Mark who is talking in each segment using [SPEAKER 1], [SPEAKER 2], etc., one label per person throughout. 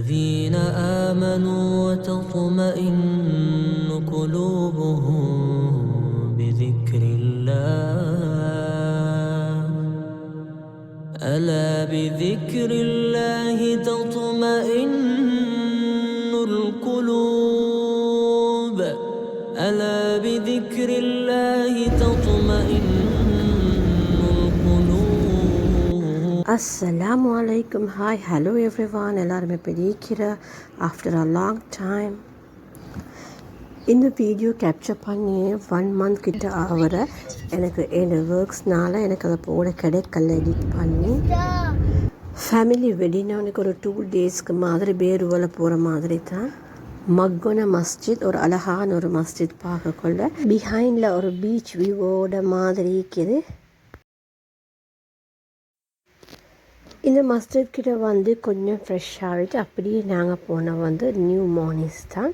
[SPEAKER 1] الذين آمنوا وتطمئن قلوبهم بذكر الله ألا بذكر الله تطمئن القلوب ألا بذكر الله تطمئن القلوب.
[SPEAKER 2] Assalamu alaikum. Hi, hello everyone. எல்லாரும் எப்படி இருக்கிற after a long time. இந்த வீடியோ கேப்சர் பண்ணி 1 month கிட்ட ஆகிற எனக்கு என்னோடய ஒர்க்ஸ்னால எனக்கு அதை போட கிடைக்கல எடிட் பண்ணி. ஃபேமிலி வெட்டிங்னா எனக்கு ஒரு 2 daysக்கு மாதிரி பேருவலை போகிற மாதிரி தான். மக்கோன மஸ்ஜித் ஒரு அழகான ஒரு மஸ்ஜித் பார்க்கக்குள்ள பிஹைண்டில் ஒரு பீச் வியூவோட மாதிரி இருக்குது. இந்த மஸ்ஜித் கிட்ட வந்து கொஞ்சம் ஃப்ரெஷ் ஆகிட்டு அப்படியே நாங்கள் போன வந்து நியூ மார்னிங்ஸ் தான்.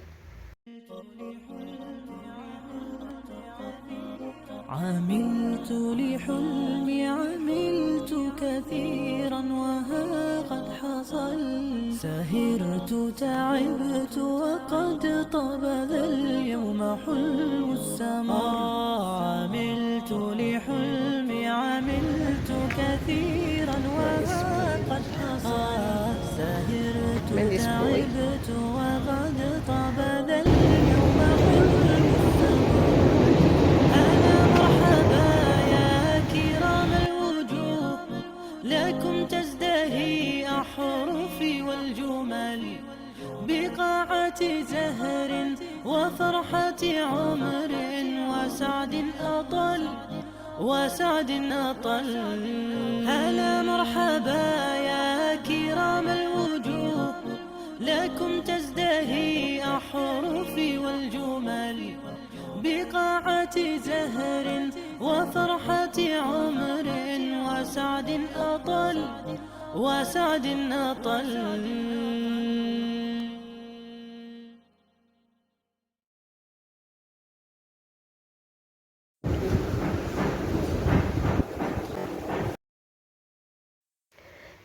[SPEAKER 1] عملت لحلمي عملت كثيرا وها قد حصل سهرت تعبت وقد طاب ذا اليوم حلم السماء عملت لحلمي عملت كثيرا وها قد حصل سهرت تعبت وقد طاب ذا اليوم حلم لكم تزدهي أحرفي والجمل بقاعة زهر وفرحة عمر وسعد أطل هلا مرحبا يا كرام الوجوه لكم تزدهي أحرفي والجمل بقاعة زهر وفرحة عمر وسعد أطل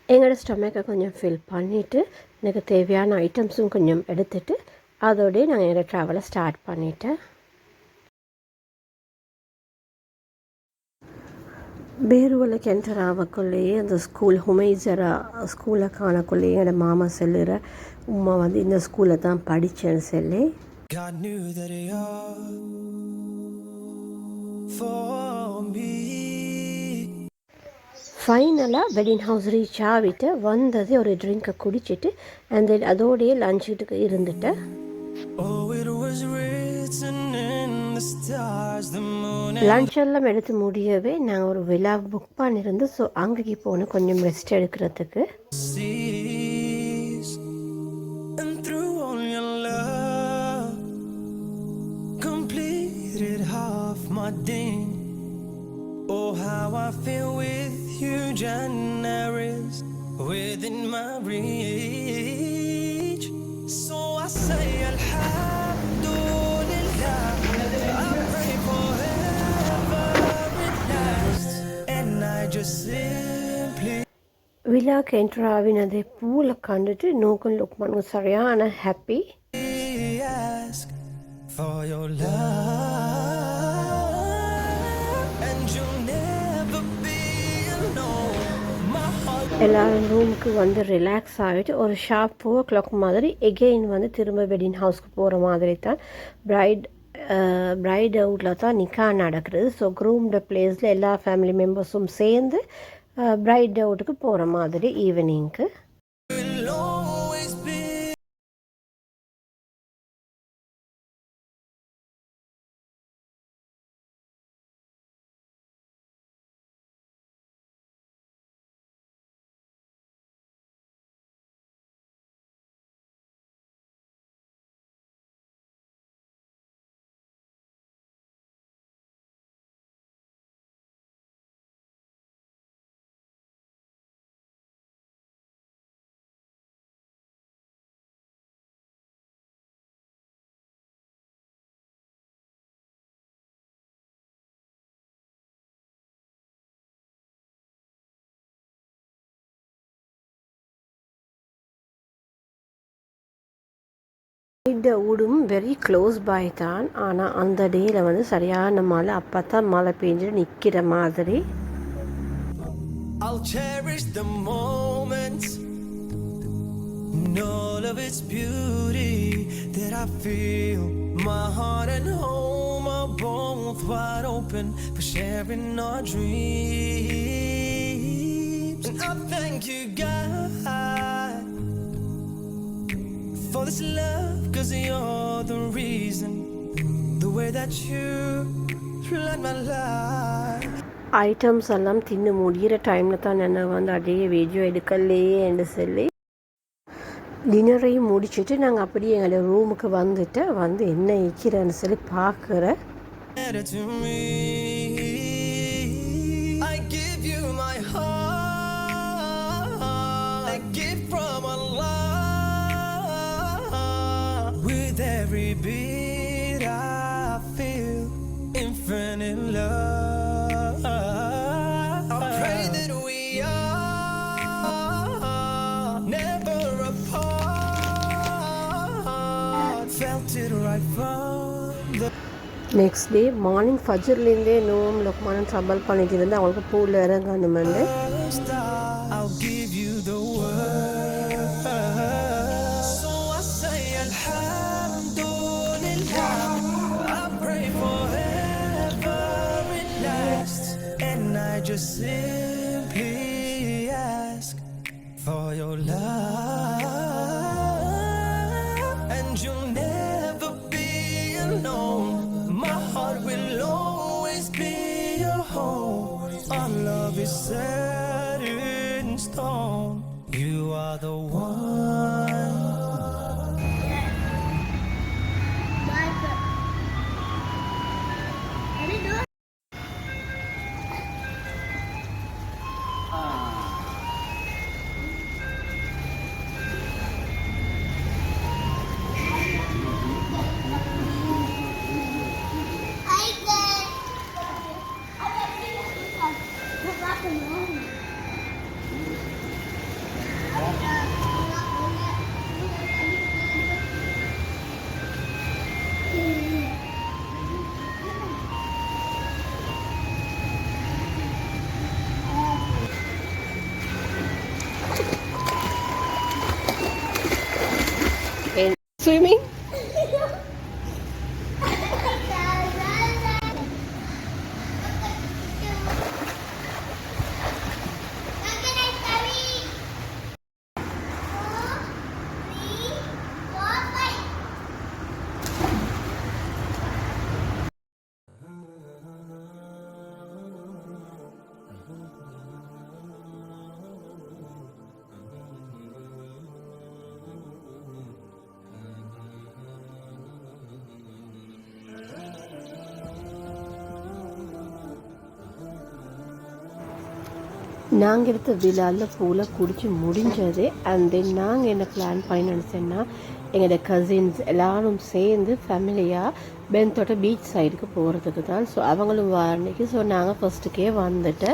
[SPEAKER 2] எங்களோட ஸ்டொமக்கை கொஞ்சம் ஃபில் பண்ணிவிட்டு எனக்கு தேவையான ஐட்டம்ஸும் கொஞ்சம் எடுத்துகிட்டு அதோடய நாங்கள் என்னோடய ட்ராவலை ஸ்டார்ட் பண்ணிட்டேன். பேருவலைக்கு என்டர் ஆகக்குள்ளேயே அந்த ஸ்கூல் ஹுமைசரா ஸ்கூலை காணக்குள்ளேயே என்னோட மாமா சொல்லுற உமா வந்து இந்த ஸ்கூலில் தான் படித்தேன்னு சொல்லி. ஃபைனலாக வெட்டிங் ஹவுஸ் ரீச் ஆகிட்டு வந்தது ஒரு ட்ரிங்கை குடிச்சிட்டு அண்ட் தென் அதோடைய லஞ்சுக்கு இருந்துட்டேன். லஞ்ச் எல்லாம் எடுத்து முடியவே நாங்கள் ஒரு விழா புக் பண்ணியிருந்து ஸோ அங்கேக்கு போகணும் கொஞ்சம் ரெஸ்ட் எடுக்கிறதுக்கு.
[SPEAKER 1] Oh, how I feel with you, January's within my reach. So I say Alhamdulillah, I pray forever it lasts, and I just simply
[SPEAKER 2] விழாக்கு என்டர் ஆகினதை பூவில் கண்டுட்டு நோக்கும் லுக்மானும் சரியான happy.
[SPEAKER 1] ask for your love.
[SPEAKER 2] எல்லோரும் ரூமுக்கு வந்து ரிலாக்ஸ் ஆகிட்டு ஒரு ஷார்ப் 4 o'clock மாதிரி எகெயின் வந்து திரும்ப வெட்டிங் ஹவுஸ்க்கு போகிற மாதிரி தான். பிரைட் அவுட்டில் தான் நிக்கா நடக்கிறது. ஸோ க்ரூம்ட பிளேஸில் எல்லா ஃபேமிலி மெம்பர்ஸும் சேர்ந்து பிரைட் அவுட்டுக்கு போகிற மாதிரி ஈவினிங்க்கு. இந்த ஊடும் வெரி க்ளோஸ் பை தான். ஆனால் அந்த டேயில் வந்து சரியான மழை. அப்போ தான் மழை பெஞ்சு நிற்கிற மாதிரி.
[SPEAKER 1] I'll cherish the moments and all of its beauty that I feel. My heart and home are both wide open for sharing our dreams. And I thank you, God, for this love, 'cause you're the reason, the way that you flood my life.
[SPEAKER 2] Items எல்லாம் தின்னு முடிகிற டைமில் தான் என்ன வந்து அப்படியே video எடுக்கலையே என்று சொல்லி டின்னரையும் முடிச்சுட்டு நாங்கள் அப்படியே எங்களோட ரூமுக்கு வந்துட்டு வந்து என்ன இருக்கிறேன்னு சொல்லி பார்க்குறேன்.
[SPEAKER 1] To me, I give you my heart, a gift from Allah. With every beat I feel infinite love. I pray that we are never apart. Felt it right from the
[SPEAKER 2] next day morning ஃபஜர்லேருந்தே நோம் லொக்மானன் trouble பண்ணிட்டு இருந்து அவங்களுக்கு பூவில் இறங்கணுமெண்டு.
[SPEAKER 1] I'll give you the word. So I say alhamdulillah. I pray forever it lasts. And I just simply ask for your love. And you'll never be alone. My heart will always be your home. Our love is set in stone. You are the one.
[SPEAKER 2] Swimming? நாங்கள் எடுத்த விழாவில் பூவில் குடித்து முடிஞ்சது. And then நாங்கள் என்ன plan பண்ணி நினச்சோன்னா எங்களோட கசின்ஸ் எல்லோரும் சேர்ந்து ஃபேமிலியாக பென்தோட்ட பீச் சைடுக்கு போகிறதுக்கு தான். ஸோ அவங்களும் வரணிக்கு ஸோ நாங்கள் ஃபஸ்ட்டுக்கே வந்துட்டு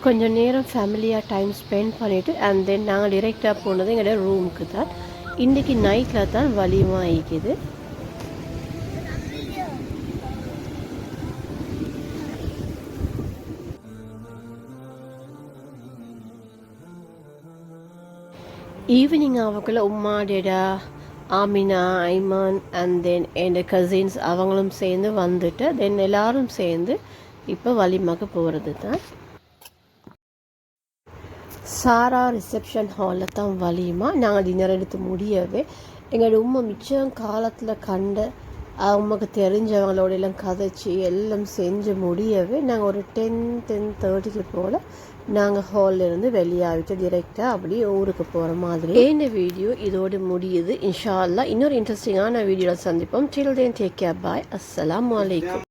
[SPEAKER 2] கொஞ்சம் நேரம் ஃபேமிலியாக டைம் ஸ்பெண்ட் பண்ணிவிட்டு அண்ட் தென் நாங்கள் டிரெக்டாக போனது எங்களோட ரூமுக்கு தான். இன்றைக்கி நைட்டில் தான் வலிமா ஆகிக்குது. ஈவினிங் ஆகக்குள்ள உம்மா டேடா ஆமினா, ஐமான் அண்ட் தென் என் கசின்ஸ் அவங்களும் சேர்ந்து வந்துட்டு தென் எல்லாரும் சேர்ந்து இப்போ வலிமாக்கு போகிறது தான். சாரா ரிசப்ஷன் ஹாலில் தான் வலிமா. நாங்கள் டின்னர் எடுத்து முடியவே எங்களோட உண்மை மிச்சம் காலத்தில் கண்ட அவங்களுக்கு தெரிஞ்சவங்களோட எல்லாம் கதைச்சி எல்லாம் செஞ்சு முடியவே நாங்கள் ஒரு 10-10:30 போல் நாங்கள் ஹாலில் இருந்து வெளியாகிட்டு டிரெக்டாக அப்படியே ஊருக்கு போகிற மாதிரி. இந்த வீடியோ இதோடு முடியுது. இன்ஷா அல்லாஹ் இன்னொரு இன்ட்ரெஸ்டிங்கான வீடியோவில் சந்திப்போம். டில் தென் டேக் கேர், பாய். அஸ்ஸலாமு அலைக்கும்.